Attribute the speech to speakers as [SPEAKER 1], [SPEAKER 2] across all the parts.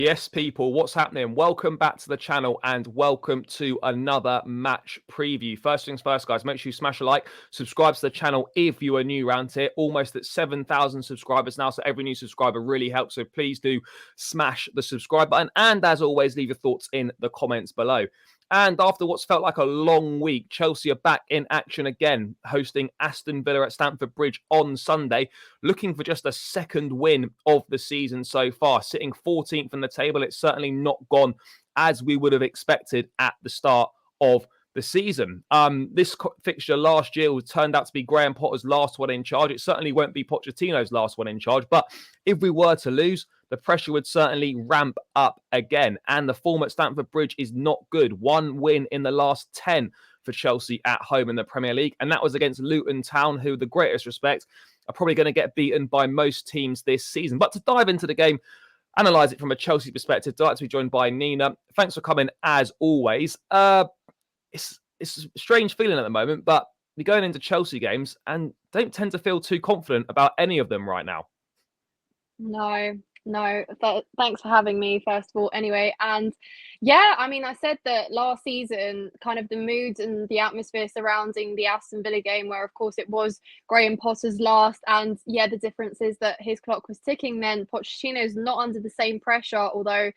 [SPEAKER 1] Yes, people, what's happening? Welcome back to the channel and welcome to another match preview. First things first, guys, make sure you smash a like, subscribe to the channel if you are new around here. Almost at 7,000 subscribers now, so every new subscriber really helps. So please do smash the subscribe button. And as always, leave your thoughts in the comments below. And after what's felt like a long week, Chelsea are back in action again, hosting Aston Villa at Stamford Bridge on Sunday, looking for just a second win of the season so far. Sitting 14th in the table, it's certainly not gone as we would have expected at the start of the season. This fixture last year turned out to be Graham Potter's last one in charge. It certainly won't be Pochettino's last one in charge, but if we were to lose, the pressure would certainly ramp up again. And the form at Stamford Bridge is not good. One win in the last 10 for Chelsea at home in the Premier League. And that was against Luton Town, who, with the greatest respect, are probably going to get beaten by most teams this season. But to dive into the game, analyse it from a Chelsea perspective, I'd like to be joined by Nina. Thanks for coming, as always. It's a strange feeling at the moment, but you're going into Chelsea games and don't tend to feel too confident about any of them right now.
[SPEAKER 2] No. Thanks for having me, first of all, anyway. And yeah, I mean, I said that last season, kind of the mood and the atmosphere surrounding the Aston Villa game, where, of course, it was Graham Potter's last. And yeah, the difference is that his clock was ticking then. Pochettino's not under the same pressure, although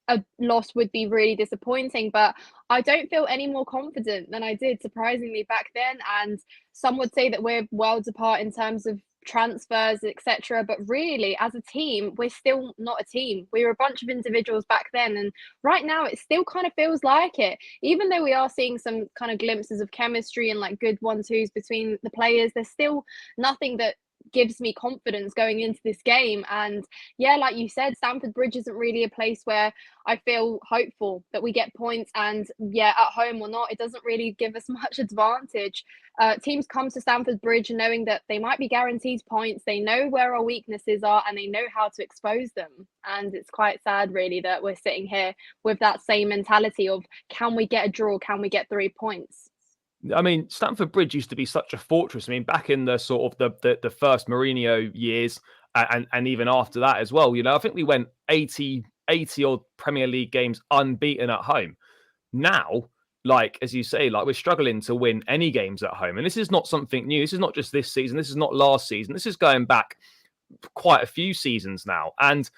[SPEAKER 2] a loss would be really disappointing. But I don't feel any more confident than I did, surprisingly, back then. And some would say that we're worlds apart in terms of transfers, etc. But really, as a team, we're still not a team. We were a bunch of individuals back then, and right now it still kind of feels like it. Even though we are seeing some kind of glimpses of chemistry and like good 1-2s between the players, there's still nothing that gives me confidence going into this game. And yeah, like you said, Stamford Bridge isn't really a place where I feel hopeful that we get points. And yeah, at home or not, it doesn't really give us much advantage. Teams come to Stamford Bridge knowing that they might be guaranteed points. They know where our weaknesses are and they know how to expose them. And it's quite sad, really, that we're sitting here with that same mentality of, can we get a draw? Can we get 3 points?
[SPEAKER 1] I mean, Stamford Bridge used to be such a fortress. I mean, back in the sort of the first Mourinho years, and even after that as well, I think we went 80 odd Premier League games unbeaten at home. Now, like, as you say, like, we're struggling to win any games at home. And this is not something new. This is not just this season. This is not last season. This is going back quite a few seasons now. And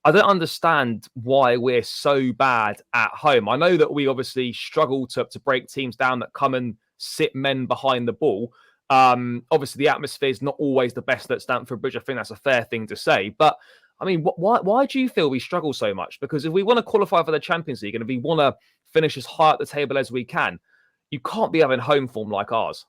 [SPEAKER 1] I don't understand why we're so bad at home. I know that we obviously struggle to break teams down that come and sit men behind the ball. Obviously, the atmosphere is not always the best at Stamford Bridge. I think that's a fair thing to say. But I mean, why do you feel we struggle so much? Because if we want to qualify for the Champions League and if we want to finish as high at the table as we can, you can't be having home form like ours.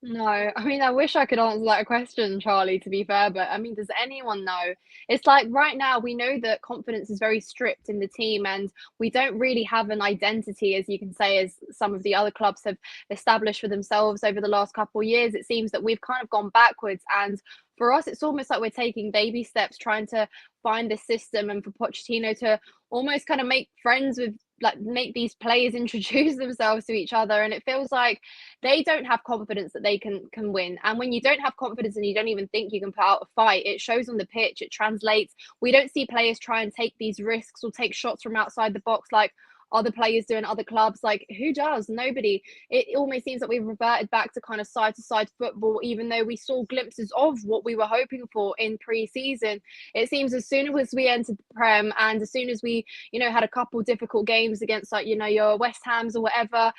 [SPEAKER 2] No, I mean, I wish I could answer that question, Charlie, to be fair, but I mean, does anyone know? It's like right now, we know that confidence is very stripped in the team, and we don't really have an identity, as you can say, as some of the other clubs have established for themselves over the last couple of years. It seems that we've kind of gone backwards, and for us, it's almost like we're taking baby steps trying to find this system, and for Pochettino to almost kind of make friends with, like, make these players introduce themselves to each other. And it feels like they don't have confidence that they can win. And when you don't have confidence and you don't even think you can put out a fight, it shows on the pitch, it translates. We don't see players try and take these risks or take shots from outside the box like other players do in other clubs. Like, who does? Nobody. It almost seems that we've reverted back to kind of side to side football, even though we saw glimpses of what we were hoping for in pre-season. It seems as soon as we entered the Prem and as soon as we, had a couple difficult games against, like, your West Hams or whatever,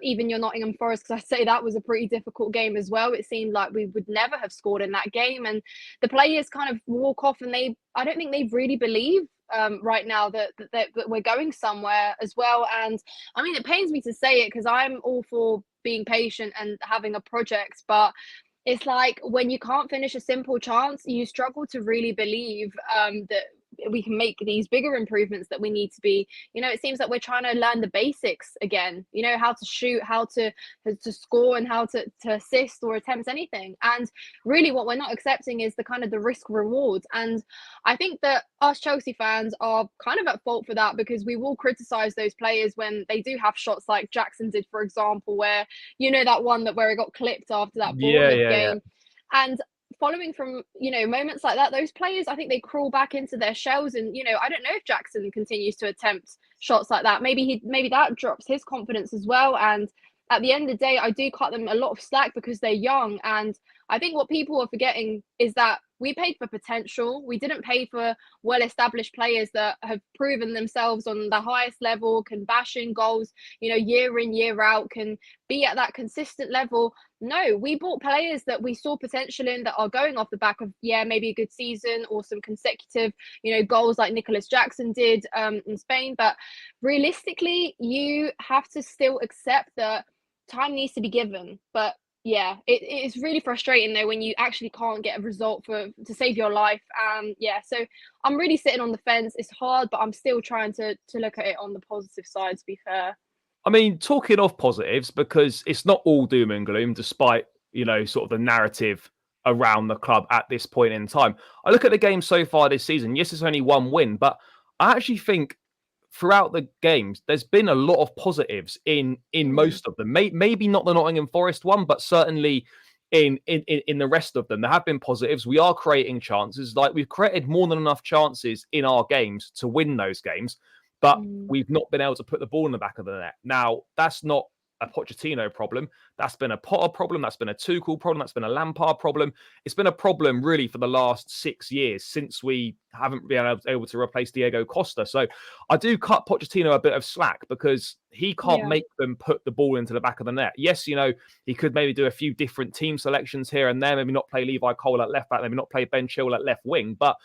[SPEAKER 2] even your Nottingham Forest, because I'd say that was a pretty difficult game as well. It seemed like we would never have scored in that game, and the players kind of walk off, and I don't think they really believe right now that we're going somewhere as well. And I mean, it pains me to say it because I'm all for being patient and having a project, but it's like when you can't finish a simple chance, you struggle to really believe that we can make these bigger improvements that we need to be. It seems like we're trying to learn the basics again, how to shoot, how to score, and how to assist or attempt anything. And really what we're not accepting is the kind of the risk reward. And I think that us Chelsea fans are kind of at fault for that, because we will criticize those players when they do have shots like Jackson did, for example, where that one where it got clipped after that
[SPEAKER 1] Yeah,
[SPEAKER 2] Bournemouth
[SPEAKER 1] yeah, yeah.
[SPEAKER 2] game. And following from, moments like that, those players, I think they crawl back into their shells. And, I don't know if Jackson continues to attempt shots like that. Maybe that drops his confidence as well. And at the end of the day, I do cut them a lot of slack because they're young. And I think what people are forgetting is that we paid for potential. We didn't pay for well-established players that have proven themselves on the highest level, can bash in goals, year in, year out, can be at that consistent level. No, we bought players that we saw potential in that are going off the back of, maybe a good season or some consecutive, goals like Nicholas Jackson did in Spain. But realistically, you have to still accept that time needs to be given. But yeah, it's really frustrating though when you actually can't get a result to save your life. So I'm really sitting on the fence. It's hard, but I'm still trying to look at it on the positive side, to be fair.
[SPEAKER 1] I mean, talking of positives, because it's not all doom and gloom, despite, sort of the narrative around the club at this point in time. I look at the game so far this season. Yes, it's only one win, but I actually think throughout the games, there's been a lot of positives in most of them. Maybe not the Nottingham Forest one, but certainly in the rest of them, there have been positives. We are creating chances. Like, we've created more than enough chances in our games to win those games, but we've not been able to put the ball in the back of the net. Now, that's not a Pochettino problem. That's been a Potter problem. That's been a Tuchel problem. That's been a Lampard problem. It's been a problem really for the last 6 years since we haven't been able to replace Diego Costa. So I do cut Pochettino a bit of slack because he can't make them put the ball into the back of the net. Yes, he could maybe do a few different team selections here and there, maybe not play Levi Cole at left back, maybe not play Ben Chilwell at left wing, but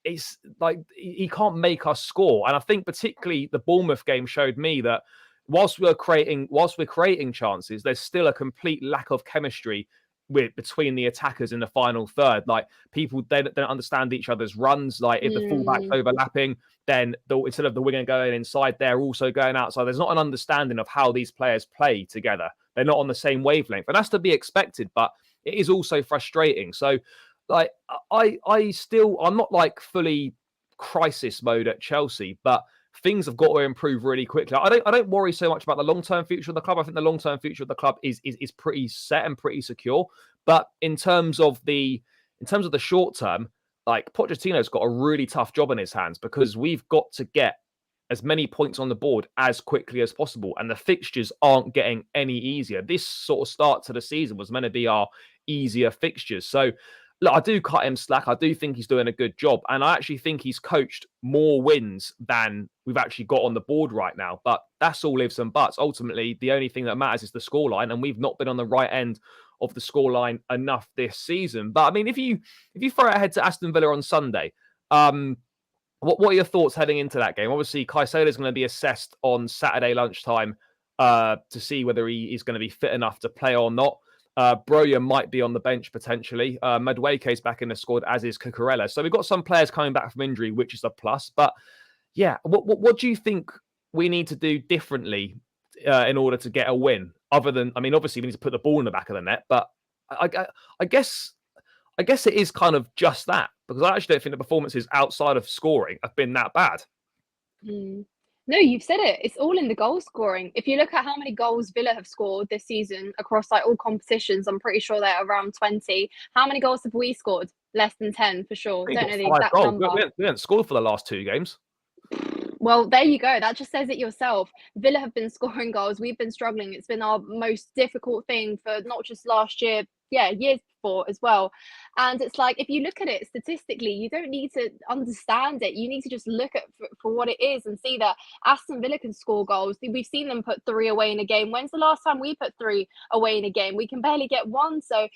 [SPEAKER 1] it's like he can't make us score. And I think particularly the Bournemouth game showed me that whilst we're creating chances, there's still a complete lack of chemistry between the attackers in the final third. Like, people, they don't understand each other's runs. Like, if the fullback's overlapping, then instead of the winger going inside, they're also going outside. There's not an understanding of how these players play together. They're not on the same wavelength, and that's to be expected. But it is also frustrating. So, like, I'm not like fully crisis mode at Chelsea, but things have got to improve really quickly. I don't worry so much about the long-term future of the club. I think the long-term future of the club is pretty set and pretty secure. But in terms of the short term, like, Pochettino's got a really tough job in his hands because we've got to get as many points on the board as quickly as possible, and the fixtures aren't getting any easier. This sort of start to the season was meant to be our easier fixtures. So look, I do cut him slack. I do think he's doing a good job. And I actually think he's coached more wins than we've actually got on the board right now. But that's all ifs and buts. Ultimately, the only thing that matters is the scoreline. And we've not been on the right end of the scoreline enough this season. But I mean, if you throw it ahead to Aston Villa on Sunday, what are your thoughts heading into that game? Obviously, Caicedo is going to be assessed on Saturday lunchtime to see whether he is going to be fit enough to play or not. Broja might be on the bench potentially. Madueke's back in the squad, as is Cucurella. So we've got some players coming back from injury, which is a plus. But yeah, what do you think we need to do differently in order to get a win? Other than, I mean, obviously we need to put the ball in the back of the net, but I guess it is kind of just that, because I actually don't think the performances outside of scoring have been that bad.
[SPEAKER 2] No, you've said it. It's all in the goal scoring. If you look at how many goals Villa have scored this season across like all competitions, I'm pretty sure they're around 20. How many goals have we scored? Less than 10 for sure. Don't know the exact number.
[SPEAKER 1] We haven't scored for the last 2 games.
[SPEAKER 2] Well, there you go. That just says it yourself. Villa have been scoring goals. We've been struggling. It's been our most difficult thing for not just last year, years before as well. And it's like, if you look at it statistically, you don't need to understand it. You need to just look at for what it is and see that Aston Villa can score goals. We've seen them put 3 away in a game. When's the last time we put 3 away in a game? We can barely get 1. So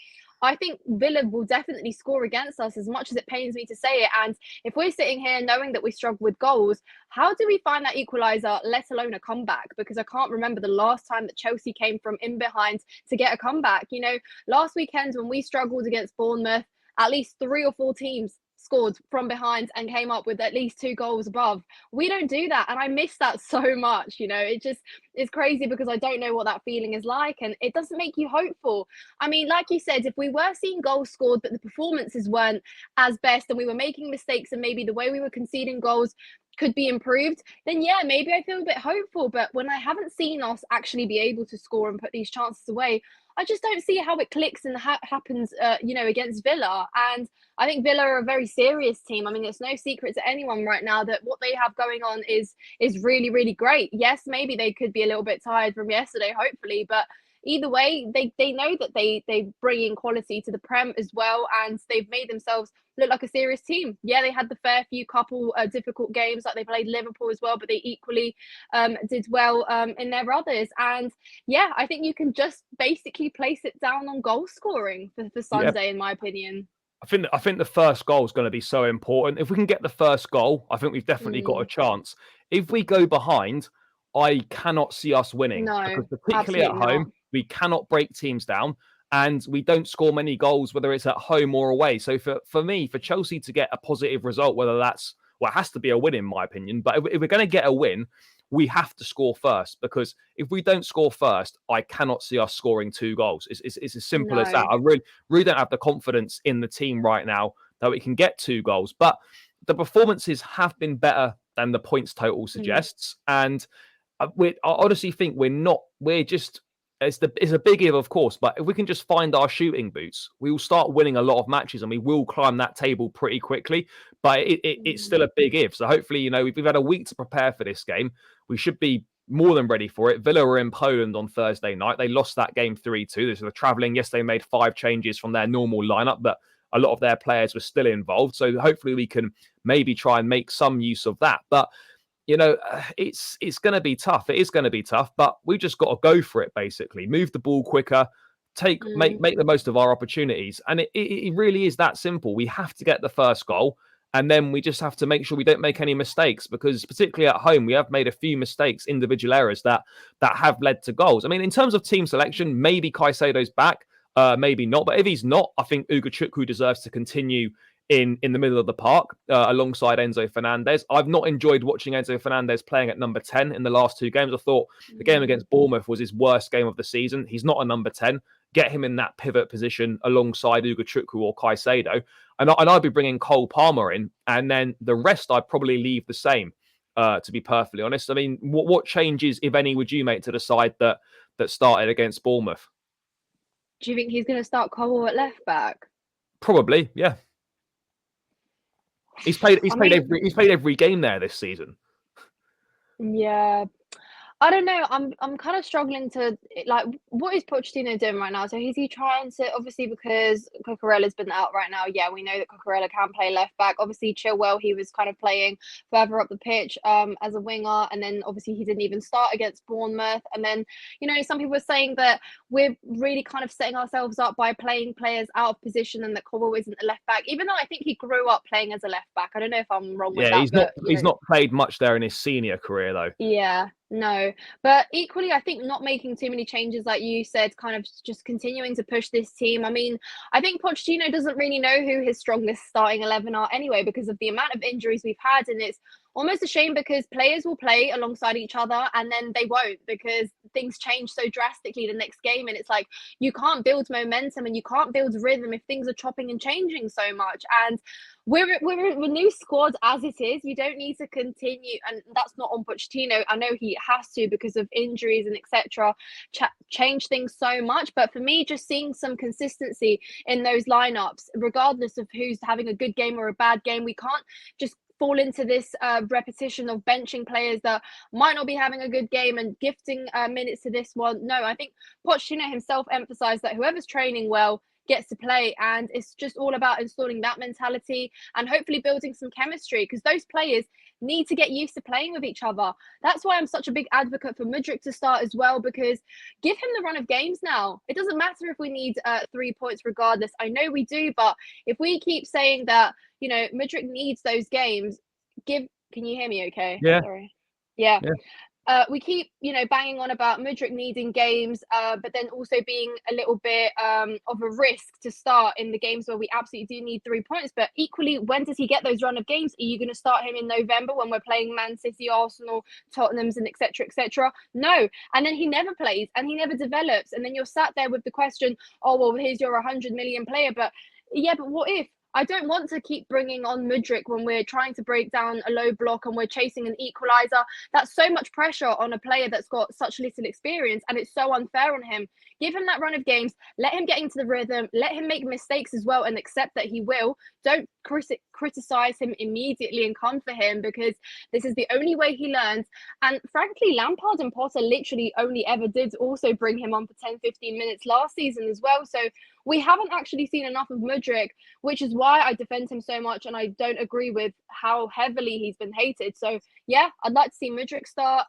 [SPEAKER 2] I think Villa will definitely score against us, as much as it pains me to say it. And if we're sitting here knowing that we struggle with goals, how do we find that equaliser, let alone a comeback? Because I can't remember the last time that Chelsea came from in behind to get a comeback. You know, last weekend when we struggled against Bournemouth, at least 3 or 4 teams scored from behind and came up with at least 2 goals above. We don't do that, and I miss that so much. You know, it just is crazy because I don't know what that feeling is like, and it doesn't make you hopeful. I mean, like you said, if we were seeing goals scored but the performances weren't as best and we were making mistakes and maybe the way we were conceding goals, could be improved, then yeah, maybe I feel a bit hopeful. But when I haven't seen us actually be able to score and put these chances away, I just don't see how it clicks and happens, against Villa. And I think Villa are a very serious team. I mean, it's no secret to anyone right now that what they have going on is really, really great. Yes, maybe they could be a little bit tired from yesterday, hopefully, but either way, they know that they bring in quality to the Prem as well, and they've made themselves look like a serious team. Yeah, they had the fair few couple difficult games, like they played Liverpool as well, but they equally did well in their others. And yeah, I think you can just basically place it down on goal scoring for
[SPEAKER 1] Yeah.
[SPEAKER 2] Sunday, in my opinion.
[SPEAKER 1] I think the first goal is going to be so important. If we can get the first goal, I think we've definitely got a
[SPEAKER 2] Mm,
[SPEAKER 1] chance. If we go behind, I cannot see us winning because
[SPEAKER 2] no,
[SPEAKER 1] particularly at
[SPEAKER 2] absolutely not.
[SPEAKER 1] home, we cannot break teams down and we don't score many goals, whether it's at home or away. So for me, for Chelsea to get a positive result, whether that's, well, it has to be a win in my opinion, but if we're going to get a win, we have to score first because if we don't score first, I cannot see us scoring 2 goals. It's as simple as that.
[SPEAKER 2] No.
[SPEAKER 1] I really don't have the confidence in the team right now that we can get 2 goals. But the performances have been better than the points total
[SPEAKER 2] Mm,
[SPEAKER 1] suggests. And I honestly think we're just, it's a big if, of course, but if we can just find our shooting boots, we will start winning a lot of matches and we will climb that table pretty quickly. But it's
[SPEAKER 2] mm,
[SPEAKER 1] still a big if. So hopefully, we've had a week to prepare for this game. We should be more than ready for it. Villa were in Poland on Thursday night. They lost that game 3-2. They're traveling. Yes, they made 5 changes from their normal lineup, but a lot of their players were still involved. So hopefully we can maybe try and make some use of that. But it's going to be tough. It is going to be tough, but we just got to go for it. Basically, move the ball quicker,
[SPEAKER 2] mm.
[SPEAKER 1] make the most of our opportunities, and it really is that simple. We have to get the first goal, and then we just have to make sure we don't make any mistakes because, particularly at home, we have made a few mistakes, individual errors that have led to goals. I mean, in terms of team selection, maybe Caicedo's back. Maybe not, but if he's not, I think Ugochukwu deserves to continue in the middle of the park alongside Enzo Fernandez. I've not enjoyed watching Enzo Fernandez playing at number 10 in the last 2 games. I thought the game
[SPEAKER 2] Mm.
[SPEAKER 1] against Bournemouth was his worst game of the season. He's not a number 10. Get him in that pivot position alongside Ugochukwu or Caicedo. And I'd be bringing Cole Palmer in, and then the rest I'd probably leave the same, to be perfectly honest. I mean, what changes, if any, would you make to the side that started against Bournemouth?
[SPEAKER 2] Do you think he's going to start Cole at left back?
[SPEAKER 1] Probably, yeah.
[SPEAKER 2] I mean,
[SPEAKER 1] He's played every game there this season.
[SPEAKER 2] yeah. I don't know. I'm kind of struggling to like what is Pochettino doing right now? So is he trying to obviously because Cucurella's been out right now? Yeah, we know that Cucurella can play left back. Obviously, Chilwell he was kind of playing further up the pitch as a winger, and then obviously he didn't even start against Bournemouth. And then some people are saying that we're really kind of setting ourselves up by playing players out of position, and that Cobble isn't a left back. Even though I think he grew up playing as a left back. I don't know if I'm wrong with
[SPEAKER 1] Yeah,
[SPEAKER 2] that, but
[SPEAKER 1] he's not played much there in his senior career though.
[SPEAKER 2] yeah, no. But equally, I think not making too many changes, like you said, kind of just continuing to push this team. I mean, I think Pochettino doesn't really know who his strongest starting 11 are anyway, because of the amount of injuries we've had. And it's almost a shame because players will play alongside each other and then they won't because things change so drastically the next game. And it's like you can't build momentum and you can't build rhythm if things are chopping and changing so much. And we're a new squad as it is. You don't need to continue, and that's not on Pochettino. I know he has to because of injuries and etc. Change things so much, but for me, just seeing some consistency in those lineups, regardless of who's having a good game or a bad game, we can't just fall into this repetition of benching players that might not be having a good game and gifting minutes to this one. No, I think Pochettino himself emphasized that whoever's training well gets to play, and it's just all about installing that mentality and hopefully building some chemistry because those players need to get used to playing with each other. That's why I'm such a big advocate for Mudryk to start as well, because give him the run of games now. It doesn't matter if we need 3 points regardless. I know we do, but if we keep saying that Mudryk needs those games, can you hear me okay?
[SPEAKER 1] Yeah,
[SPEAKER 2] Sorry. Yeah.
[SPEAKER 1] yeah.
[SPEAKER 2] We keep, banging on about Mudryk needing games, but then also being a little bit of a risk to start in the games where we absolutely do need 3 points. But equally, when does he get those run of games? Are you going to start him in November when we're playing Man City, Arsenal, Tottenham's, and etc. etc.? No. And then he never plays and he never develops. And then you're sat there with the question, oh, well, here's your 100 million player. But yeah, but what if? I don't want to keep bringing on Mudryk when we're trying to break down a low block and we're chasing an equaliser. That's so much pressure on a player that's got such little experience, and it's so unfair on him. Give him that run of games, let him get into the rhythm, let him make mistakes as well and accept that he will. Don't criticize him immediately and come for him, because this is the only way he learns. And frankly, Lampard and Potter literally only ever did also bring him on for 10-15 minutes last season as well. So we haven't actually seen enough of Mudryk, which is why I defend him so much, and I don't agree with how heavily he's been hated. So yeah, I'd like to see Mudryk start.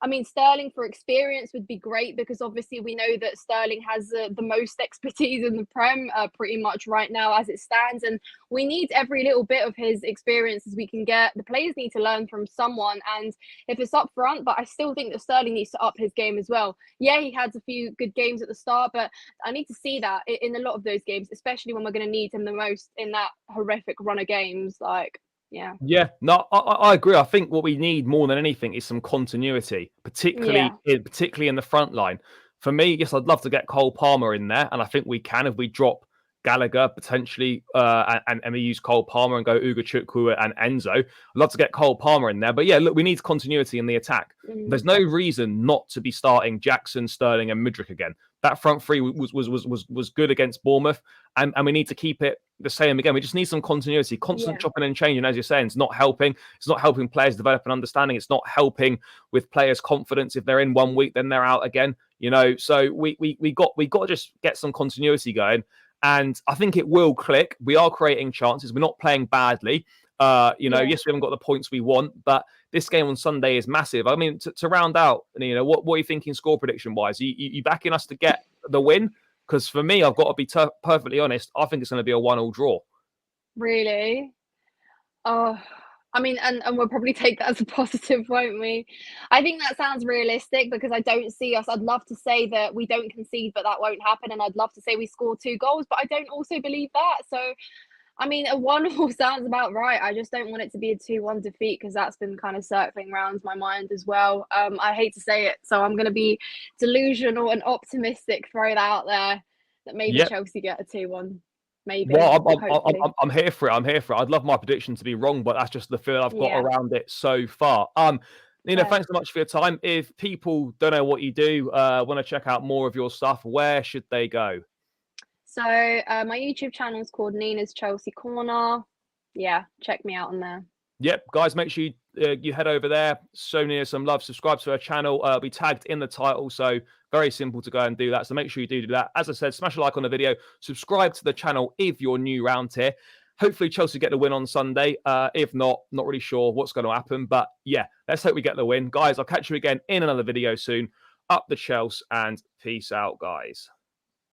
[SPEAKER 2] I mean, Sterling for experience would be great, because obviously we know that Sterling has the most expertise in the Prem pretty much right now as it stands. And we need every little bit of his experience as we can get. The players need to learn from someone. And if it's up front, but I still think that Sterling needs to up his game as well. Yeah, he had a few good games at the start, but I need to see that in a lot of those games, especially when we're going to need him the most in that horrific run of games. Like, yeah.
[SPEAKER 1] Yeah, no, I agree. I think what we need more than anything is some continuity, particularly in the front line. For me, yes, I'd love to get Cole Palmer in there, and I think we can if we drop Gallagher potentially, and we use Cole Palmer and go Ugochukwu and Enzo. I'd love to get Cole Palmer in there, but yeah, look, we need continuity in the attack. There's no reason not to be starting Jackson, Sterling, and Mudryk again. That front three was good against Bournemouth, and we need to keep it the same again. We just need some continuity. Constant chopping and changing, as you're saying, it's not helping. It's not helping players develop an understanding. It's not helping with players' confidence. If they're in 1 week, then they're out again. You know, so we got to just get some continuity going. And I think it will click. We are creating chances. We're not playing badly. Yes, we haven't got the points we want, but this game on Sunday is massive. I mean, to round out, what are you thinking score prediction wise? You backing us to get the win? Because for me, I've got to be perfectly honest. I think it's going to be a 1-1 draw.
[SPEAKER 2] Really? Oh, I mean, and we'll probably take that as a positive, won't we? I think that sounds realistic, because I don't see us. I'd love to say that we don't concede, but that won't happen. And I'd love to say we score 2 goals, but I don't also believe that. So, I mean, a 1-1 sounds about right. I just don't want it to be a 2-1 defeat, because that's been kind of circling around my mind as well. I hate to say it, so I'm going to be delusional and optimistic, throw that out there, that maybe Chelsea get a 2-1. Maybe.
[SPEAKER 1] Well, I'm here for it. I'm here for it. I'd love my prediction to be wrong, but that's just the feel I've got around it so far. Thanks so much for your time. If people don't know what you do, want to check out more of your stuff, where should they go?
[SPEAKER 2] So my YouTube channel is called Nina's Chelsea Corner. Yeah, check me out on there.
[SPEAKER 1] Yep, guys, make sure you head over there, show Nina some love, subscribe to her channel. Be tagged in the title, so very simple to go and do that. So make sure you do that. As I said, smash a like on the video, subscribe to the channel if you're new around here. Hopefully Chelsea get the win on Sunday. If not really sure what's going to happen, but yeah, let's hope we get the win. Guys, I'll catch you again in another video soon. Up the Chelsea, and peace out, guys.